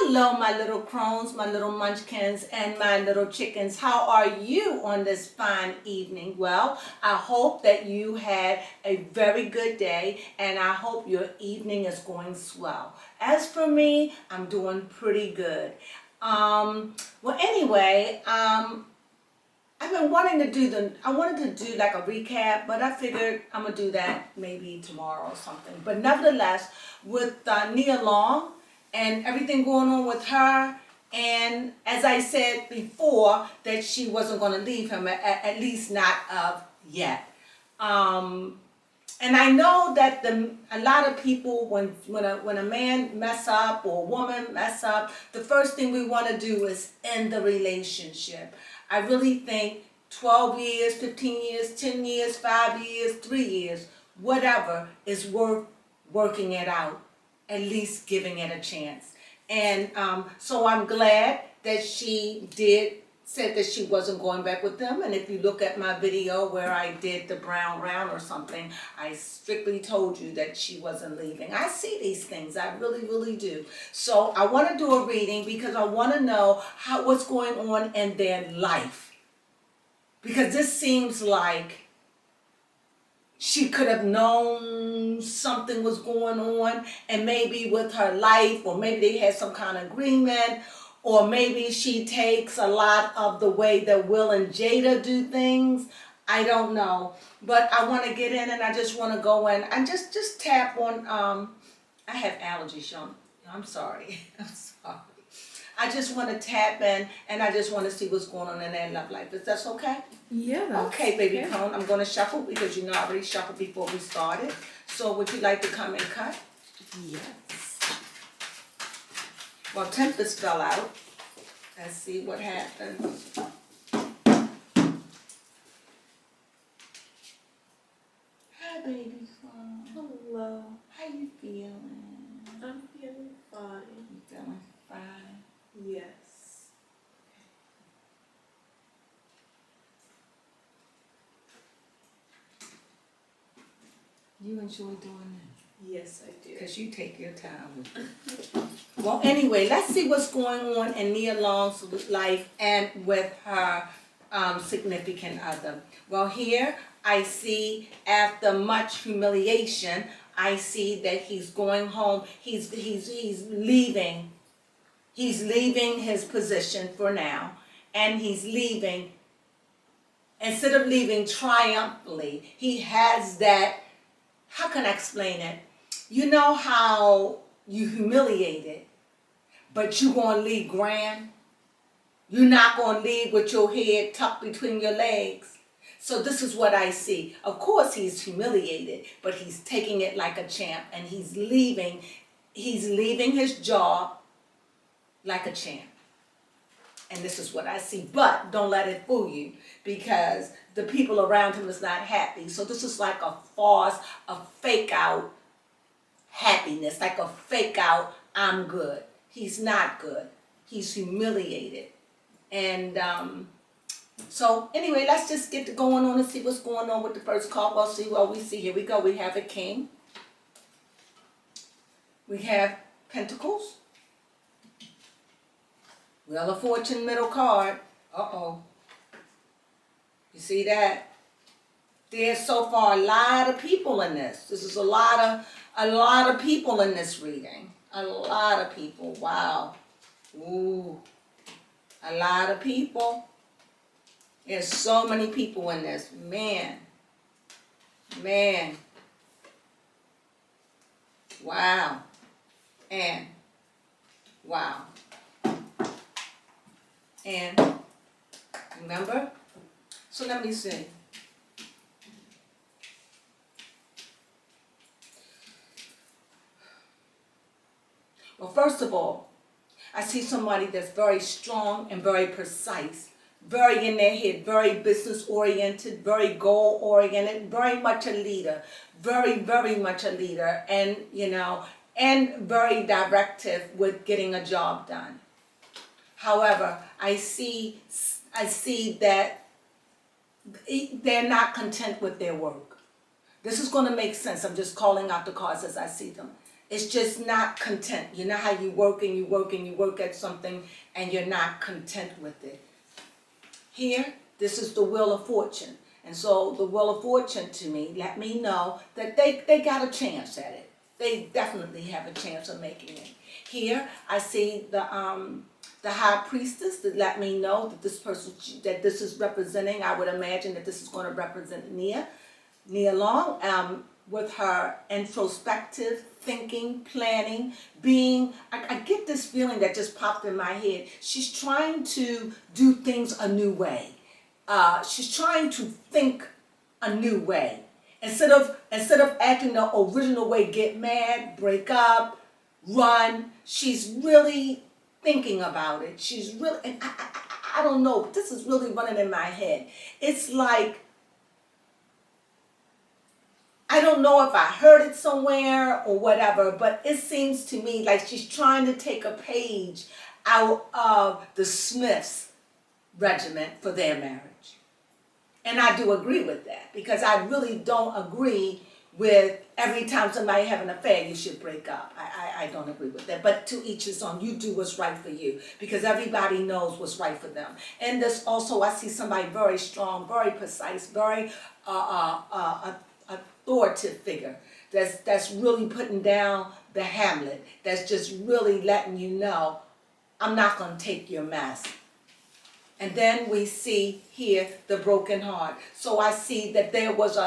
Hello, my little crones, my little munchkins, and my little chickens. How are you on this fine evening? Well, I hope that you had a very good day, and I hope your evening is going swell. As for me, I'm doing pretty good. Well, anyway, I've been wanting to I wanted to do like a recap, but I figured I'm going to do that maybe tomorrow or something. But nevertheless, with Nia Long and everything going on with her, and as I said before, that she wasn't going to leave him, at least not yet. And I know that a lot of people, when a man mess up or a woman mess up, the first thing we want to do is end the relationship. I really think 12 years, 15 years, 10 years, 5 years, 3 years, whatever, is worth working it out, at least giving it a chance. And so I'm glad that she said that she wasn't going back with them. And if you look at my video where I did the brown round or something, I strictly told you that she wasn't leaving. I see these things, I really, really do. So I want to do a reading because I want to know what's going on in their life. Because this seems like she could have known something was going on, and maybe with her life, or maybe they had some kind of agreement, or maybe she takes a lot of the way that Will and Jada do things. I don't know. But I want to get in, and I just want to go in and just tap on, I have allergies, y'all. I'm sorry. I'm sorry. I just want to tap in, and I just want to see what's going on in their love life. Is that okay? Yeah. Okay, baby Crone. I'm going to shuffle because you know I already shuffled before we started. So would you like to come and cut? Yes. Well, Tempest fell out. Let's see what happens. Hi, baby Crone. Hello. How you feeling? I'm feeling fine. You feeling fine? Yes. You enjoy doing that? Yes, I do. Because you take your time with it. Well, anyway, let's see what's going on in Nia Long's life and with her significant other. Well, here I see, after much humiliation, I see that he's going home. He's leaving. He's leaving his position for now, and he's leaving. Instead of leaving triumphantly, he has that. How can I explain it? You know how you humiliated, but you gonna leave grand? You're not gonna leave with your head tucked between your legs. So this is what I see. Of course he's humiliated, but he's taking it like a champ, and he's leaving his job like a champ. And this is what I see. But don't let it fool you, because the people around him is not happy. So this is like a farce, a fake out happiness, like a fake out I'm good. He's not good. He's humiliated. And so anyway, let's just get to going on and see what's going on with the first card. Well, see what we see. Here we go. We have a king. We have pentacles. Wheel of Fortune, middle card. Uh-oh. You see that? There's so far a lot of people in this. This is a lot of people in this reading. A lot of people. Wow. Ooh. A lot of people. There's so many people in this. Man. Man. Wow. And. Wow. And. Remember? So let me see. Well, first of all, I see somebody that's very strong and very precise, very in their head, very business-oriented, very goal-oriented, very much a leader, very, very much a leader, and, and very directive with getting a job done. However, I see that they're not content with their work. This is going to make sense. I'm just calling out the cards as I see them. It's just not content. You know how you work and you work and you work at something and you're not content with it. Here, this is the Wheel of Fortune. And so the Wheel of Fortune to me let me know that they got a chance at it. They definitely have a chance of making it. Here, I see the High Priestess that let me know that this person, that this is representing, I would imagine that this is going to represent Nia Long, with her introspective thinking, planning, being, I get this feeling that just popped in my head. She's trying to do things a new way. She's trying to think a new way. Instead of acting the original way, get mad, break up, run, she's really thinking about it. She's really, and I don't know, but this is really running in my head. It's like, I don't know if I heard it somewhere or whatever, but it seems to me like she's trying to take a page out of the Smiths' regiment for their marriage. And I do agree with that, because I really don't agree with every time somebody have an affair, you should break up. I don't agree with that. But to each his own. You do what's right for you, because everybody knows what's right for them. And this also, I see somebody very strong, very precise, very authoritative figure that's really putting down the Hamlet, that's just really letting you know, I'm not going to take your mess. And then we see here the broken heart. So I see that there was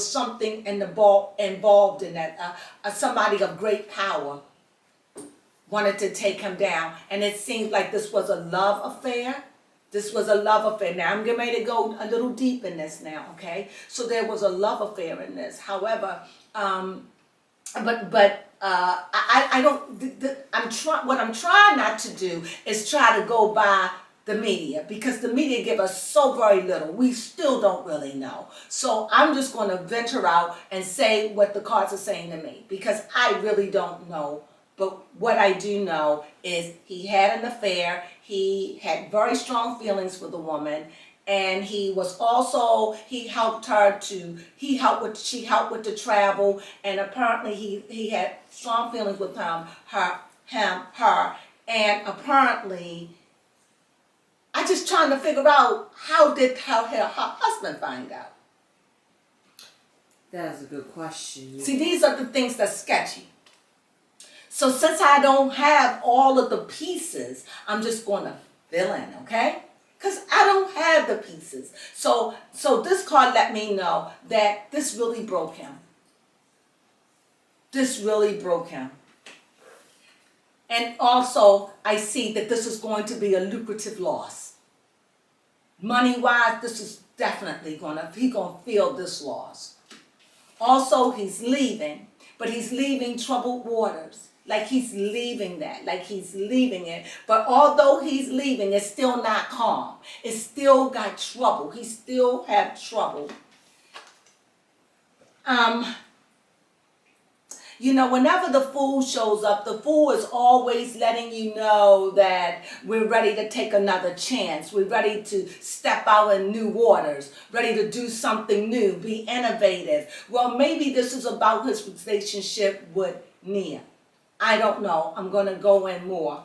something involved in that. Somebody of great power wanted to take him down. And it seems like this was a love affair. This was a love affair. Now I'm getting ready to go a little deep in this now, okay? So there was a love affair in this. However, I don't. What I'm trying not to do is try to go by the media, because the media give us so very little. We still don't really know. So I'm just going to venture out and say what the cards are saying to me, because I really don't know. But what I do know is he had an affair. He had very strong feelings for the woman, and she helped with the travel, and apparently he had strong feelings with her, and apparently, I'm just trying to figure out how her husband find out. That's a good question. See, these are the things that's sketchy. So since I don't have all of the pieces, I'm just going to fill in, okay? Because I don't have the pieces. So this card let me know that this really broke him. This really broke him. And also, I see that this is going to be a lucrative loss. Money-wise, this is definitely he's going to feel this loss. Also, he's leaving, but he's leaving troubled waters. Like he's leaving that, like he's leaving it. But although he's leaving, it's still not calm. It's still got trouble. He still have trouble. Whenever the Fool shows up, the Fool is always letting you know that we're ready to take another chance. We're ready to step out in new waters, ready to do something new, be innovative. Well, maybe this is about his relationship with Nia. I don't know. I'm going to go in more.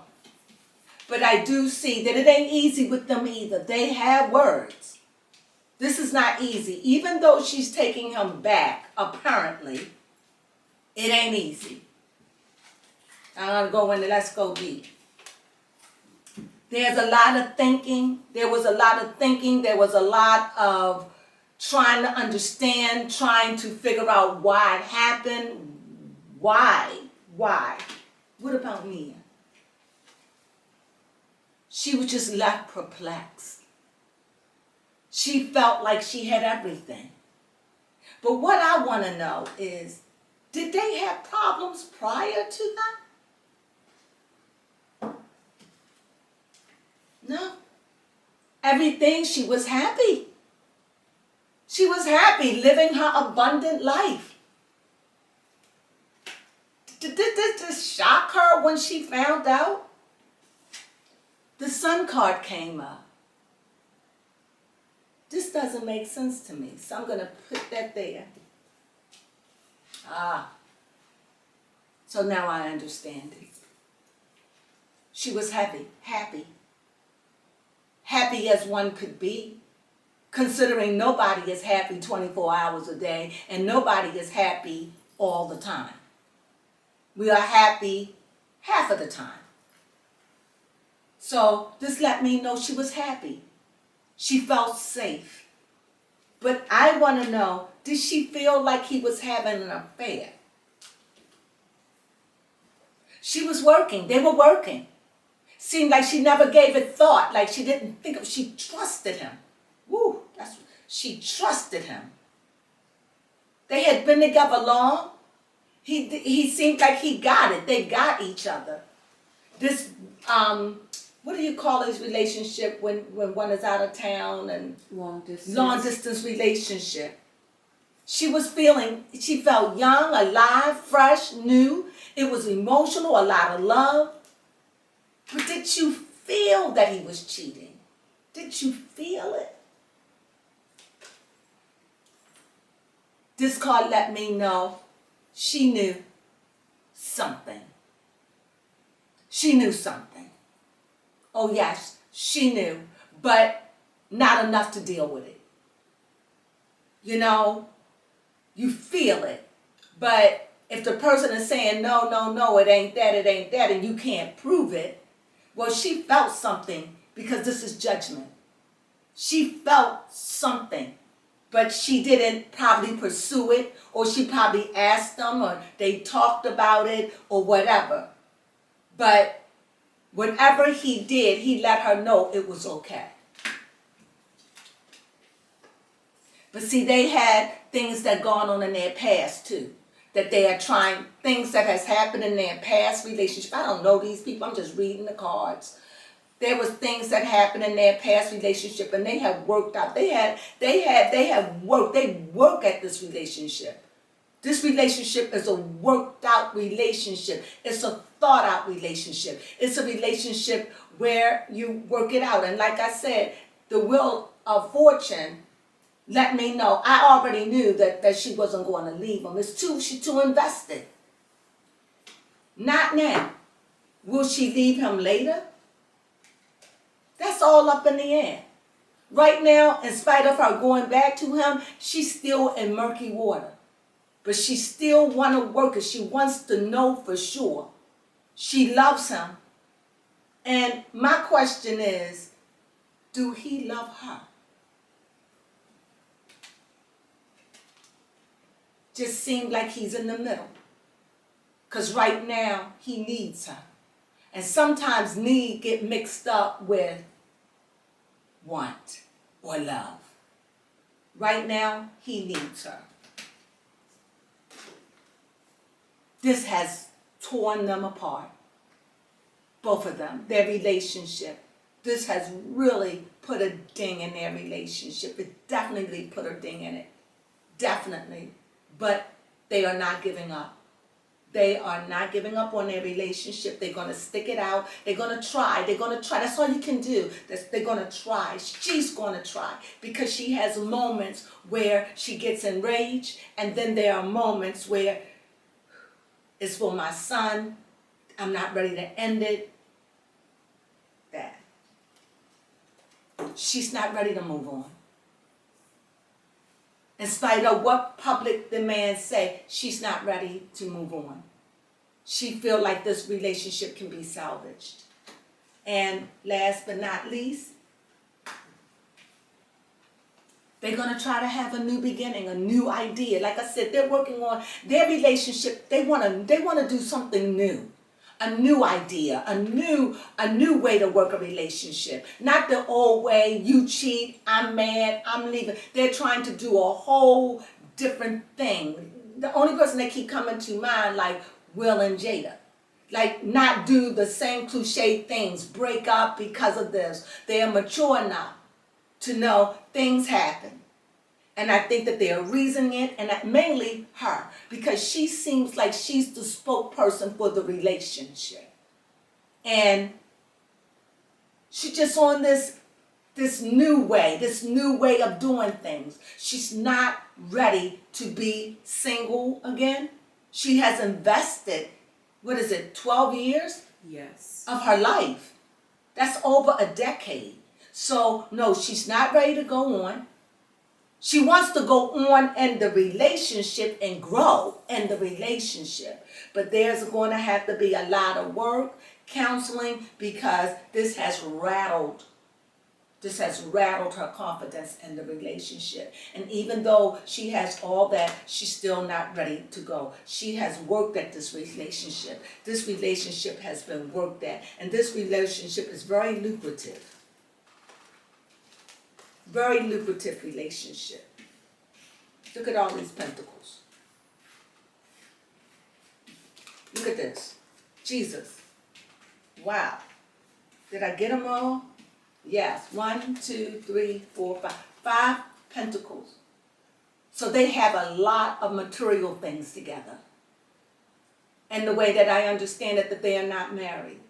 But I do see that it ain't easy with them either. They have words. This is not easy. Even though she's taking him back, apparently, it ain't easy. I'm going to go in and let's go deep. There's a lot of thinking. There was a lot of thinking. There was a lot of trying to understand, trying to figure out why it happened. Why? What about Nia? She was just left perplexed. She felt like she had everything. But what I want to know is, did they have problems prior to that? No. Everything, she was happy. She was happy living her abundant life. Did this shock her when she found out? The Sun card came up. This doesn't make sense to me, so I'm going to put that there. So now I understand it. She was happy. Happy as one could be, considering nobody is happy 24 hours a day and nobody is happy all the time. We are happy half of the time. So this let me know she was happy. She felt safe. But I want to know, did she feel like he was having an affair? She was working. They were working. Seemed like she never gave it thought, like she didn't think of, she trusted him. Woo, she trusted him. They had been together long. He seemed like he got it. They got each other. This, what do you call this relationship when one is out of town and Long distance. long distance relationship? She felt young, alive, fresh, new. It was emotional, a lot of love. But did you feel that he was cheating? Did you feel it? This card let me know she knew something. She knew something. Oh yes, she knew, but not enough to deal with it. You know, you feel it, but if the person is saying, no, it ain't that, and you can't prove it, well, she felt something because this is judgment. She felt something, but she didn't probably pursue it, or she probably asked them, or they talked about it, or whatever. But whatever he did, he let her know it was okay. But see, they had things that gone on in their past too. That they are trying, things that has happened in their past relationship. I don't know these people, I'm just reading the cards. There was things that happened in their past relationship and they have worked out. They work at this relationship. This relationship is a worked out relationship. It's a thought out relationship. It's a relationship where you work it out. And like I said, the Wheel of Fortune let me know. I already knew that she wasn't going to leave him. She's too invested. Not now. Will she leave him later? That's all up in the air. Right now, in spite of her going back to him, she's still in murky water. But she still want to work it. She wants to know for sure. She loves him. And my question is, do he love her? Just seemed like he's in the middle. Because right now, he needs her. And sometimes need get mixed up with want or love. Right now, he needs her. This has torn them apart. Both of them, their relationship. This has really put a ding in their relationship. It definitely put a ding in it. Definitely. But they are not giving up. They are not giving up on their relationship. They're going to stick it out. They're going to try. That's all you can do. They're going to try. She's going to try because she has moments where she gets enraged, and then there are moments where it's for my son. I'm not ready to end it. That. She's not ready to move on. In spite of what public demands say, she's not ready to move on. She feels like this relationship can be salvaged. And last but not least, they're going to try to have a new beginning, a new idea. Like I said, they're working on their relationship. They want to do something new. A new idea, a new way to work a relationship. Not the old way, you cheat, I'm mad, I'm leaving. They're trying to do a whole different thing. The only person that keep coming to mind, like Will and Jada. Like not do the same cliche things, break up because of this. They are mature enough to know things happen. And I think that they are reasoning it, and that mainly her, because she seems like she's the spokesperson for the relationship. And she's just on this new way of doing things. She's not ready to be single again. She has invested what is it, 12 years Yes. of her life. That's over a decade. So, no, she's not ready to go on. She wants to go on in the relationship and grow in the relationship. But there's going to have to be a lot of work, counseling, because this has rattled her confidence in the relationship. And even though she has all that, she's still not ready to go. She has worked at this relationship. This relationship has been worked at. And this relationship is very lucrative. Very lucrative relationship. Look at all these pentacles. Look at this. Jesus. Wow. Did I get them all? Yes. 1, 2, 3, 4, 5. 5 pentacles. So they have a lot of material things together. And the way that I understand it, that they are not married.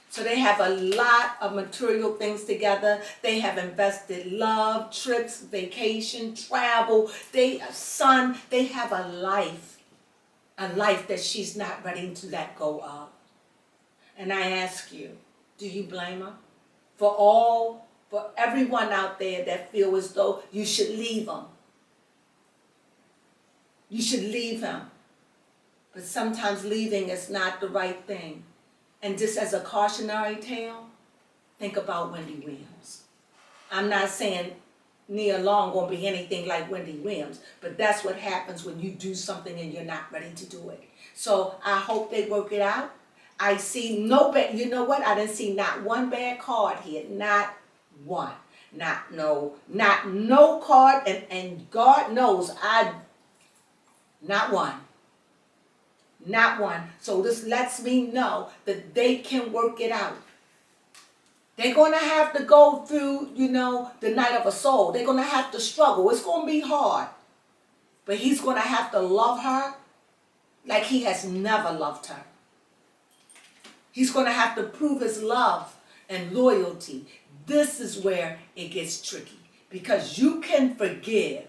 So they have a lot of material things together. They have invested love, trips, vacation, travel. They have a life that she's not ready to let go of. And I ask you, do you blame her? For everyone out there that feel as though you should leave him. You should leave him. But sometimes leaving is not the right thing. And just as a cautionary tale, think about Wendy Williams. I'm not saying Nia Long won't be anything like Wendy Williams, but that's what happens when you do something and you're not ready to do it. So I hope they work it out. I see no bad, you know what? I didn't see not one bad card here, not one. Not no card, and God knows not one. Not one. So this lets me know that they can work it out. They're going to have to go through, the night of a soul. They're going to have to struggle. It's going to be hard. But he's going to have to love her like he has never loved her. He's going to have to prove his love and loyalty. This is where it gets tricky. Because you can forgive,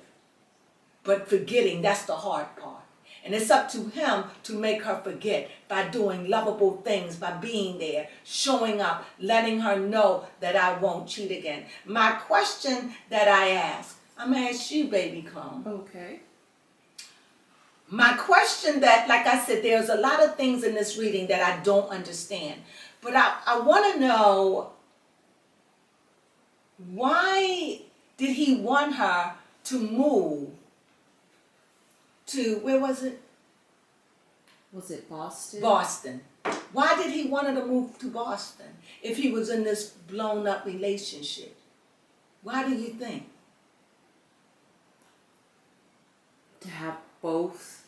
but forgetting, that's the hard part. And it's up to him to make her forget by doing lovable things, by being there, showing up, letting her know that I won't cheat again. My question that I ask, I'm going to ask you, baby Crone. Okay. My question that, like I said, there's a lot of things in this reading that I don't understand. But I want to know, why did he want her to move to, where was it? Was it Boston? Boston. Why did he want her to move to Boston if he was in this blown up relationship? Why do you think? To have both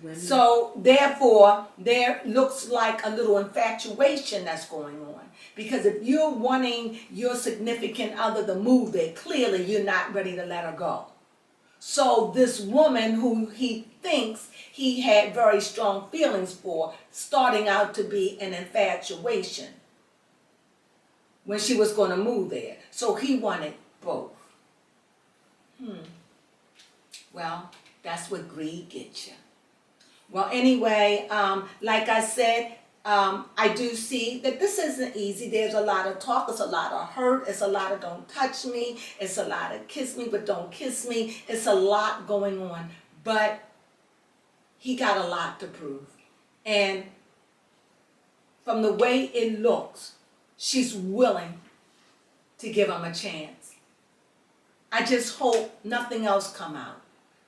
women. So therefore, there looks like a little infatuation that's going on. Because if you're wanting your significant other to move there, clearly you're not ready to let her go. So this woman who he thinks he had very strong feelings for, starting out to be an infatuation when she was going to move there. So he wanted both. Well, that's what greed gets you. Well, anyway, like I said, I do see that this isn't easy. There's a lot of talk. It's a lot of hurt. It's a lot of don't touch me. It's a lot of kiss me, but don't kiss me. It's a lot going on. But he got a lot to prove. And from the way it looks, she's willing to give him a chance. I just hope nothing else come out.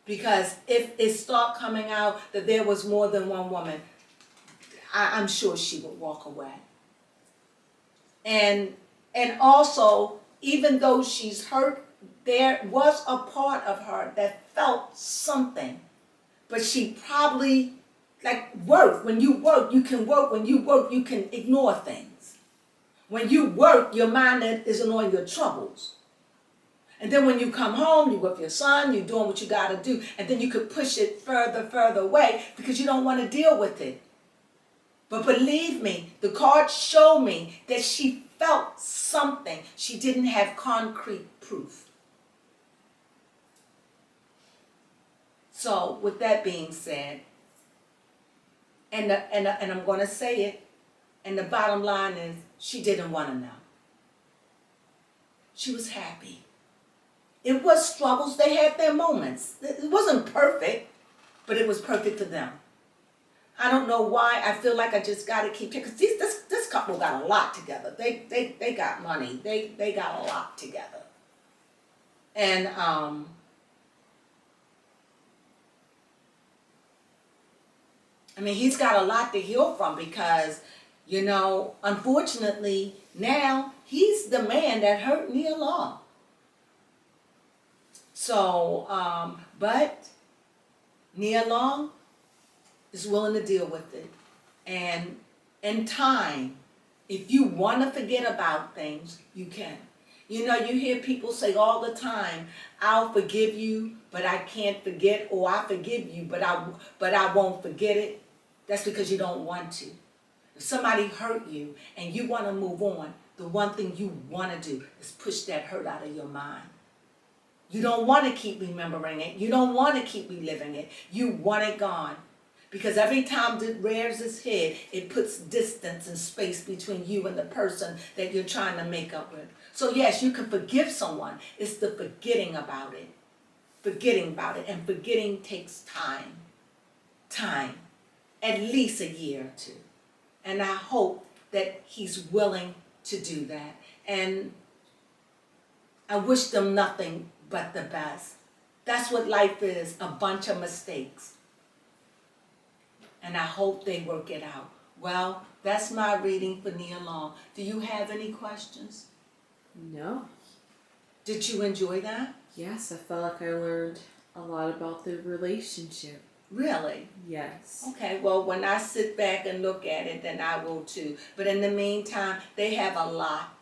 Because if it start coming out that there was more than one woman, I'm sure she would walk away. And also, even though she's hurt, there was a part of her that felt something. But she probably, like work. When you work, you can work. When you work, you can ignore things. When you work, your mind isn't on your troubles. And then when you come home, you're with your son, you're doing what you got to do. And then you could push it further away because you don't want to deal with it. But believe me, the cards show me that she felt something. She didn't have concrete proof. So with that being said, And I'm gonna say it, and the bottom line is she didn't want to know. She was happy. It was struggles, they had their moments. It wasn't perfect, but it was perfect for them. I don't know why I feel like I just gotta keep because this couple got a lot together. They got money. They got a lot together. And I mean, he's got a lot to heal from because, unfortunately, now he's the man that hurt Nia Long. So, but Nia Long is willing to deal with it. And in time, if you want to forget about things, you can. You hear people say all the time, I'll forgive you, but I can't forget, or I forgive you, but I won't forget it. That's because you don't want to. If somebody hurt you and you want to move on, the one thing you want to do is push that hurt out of your mind. You don't want to keep remembering it. You don't want to keep reliving it. You want it gone. Because every time it rears its head, it puts distance and space between you and the person that you're trying to make up with. So yes, you can forgive someone. It's the forgetting about it. Forgetting about it. And forgetting takes time. Time. At least a year or two. And I hope that he's willing to do that. And I wish them nothing but the best. That's what life is, a bunch of mistakes. And I hope they work it out. Well, that's my reading for Nia Long. Do you have any questions? No. Did you enjoy that? Yes, I felt like I learned a lot about the relationship. Really? Yes. Okay, well, when I sit back and look at it, then I will too. But in the meantime, they have a lot.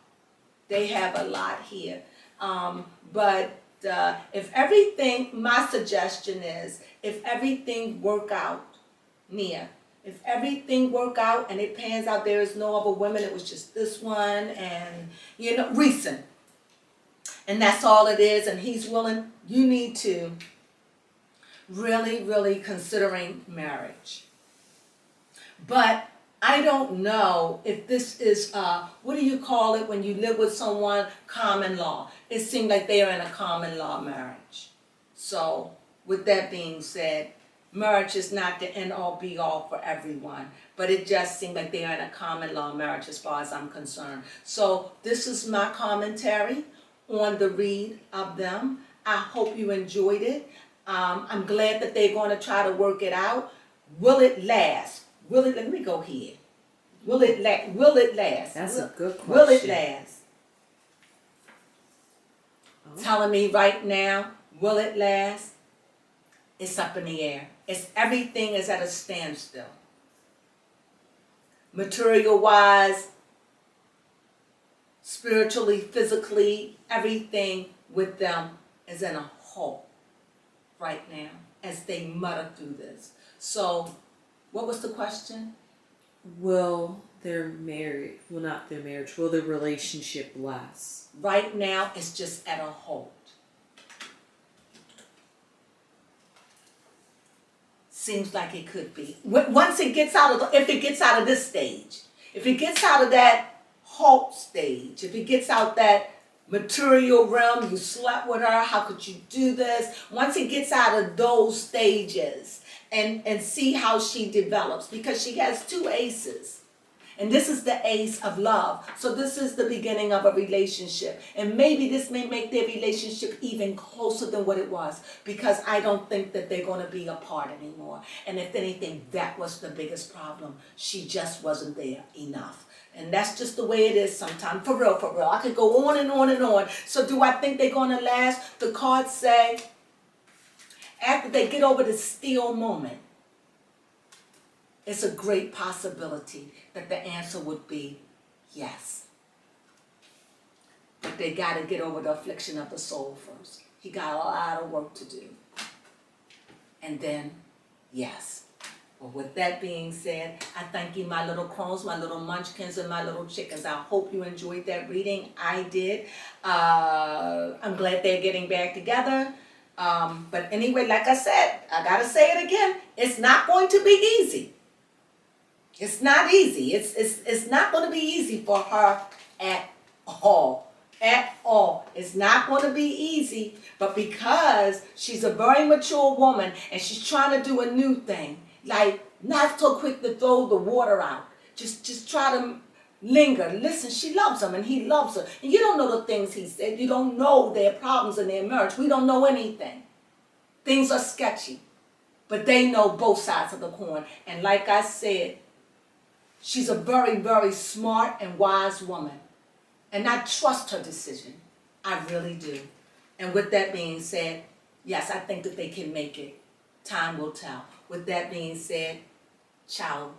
They have a lot here. But if everything, my suggestion is, if everything work out, Nia, if everything work out and it pans out, there is no other women, it was just this one and, recent. And that's all it is, and he's willing, you need to really, really considering marriage. But I don't know if this is, what do you call it when you live with someone, common law. It seemed like they are in a common law marriage. So with that being said, marriage is not the end all be all for everyone, but it just seemed like they are in a common law marriage as far as I'm concerned. So this is my commentary on the read of them. I hope you enjoyed it. I'm glad that they're going to try to work it out. Will it last? Let me go here. Will it last? That's a good question. Will it last? Oh. Telling me right now, will it last? It's up in the air. Everything is at a standstill. Material-wise, spiritually, physically, everything with them is in a halt right now as they mutter through this. So, what was the question? Will their marriage, will their relationship last? Right now, it's just at a halt. Seems like it could be. Once it gets out of, if it gets out of this stage, if it gets out of that halt stage, if it gets out that material realm, you slept with her, how could you do this? Once it gets out of those stages and see how she develops, because she has two aces. And this is the ace of love. So this is the beginning of a relationship. And maybe this may make their relationship even closer than what it was. Because I don't think that they're going to be apart anymore. And if anything, that was the biggest problem. She just wasn't there enough. And that's just the way it is sometimes. For real, for real. I could go on and on and on. So do I think they're going to last? The cards say, after they get over the still moment, it's a great possibility that the answer would be yes. But they got to get over the affliction of the soul first. He got a lot of work to do. And then, yes. Well, with that being said, I thank you, my little crones, my little munchkins, and my little chickens. I hope you enjoyed that reading. I did. I'm glad they're getting back together. But anyway, like I said, I got to say it again. It's not going to be easy. It's not easy. It's not going to be easy for her at all. At all. It's not going to be easy, but because she's a very mature woman and she's trying to do a new thing, like not so quick to throw the water out. Just try to linger. Listen, she loves him and he loves her. And you don't know the things he said. You don't know their problems in their marriage. We don't know anything. Things are sketchy, but they know both sides of the coin. And like I said, she's a very, very smart and wise woman. And I trust her decision. I really do. And with that being said, yes, I think that they can make it. Time will tell. With that being said, ciao.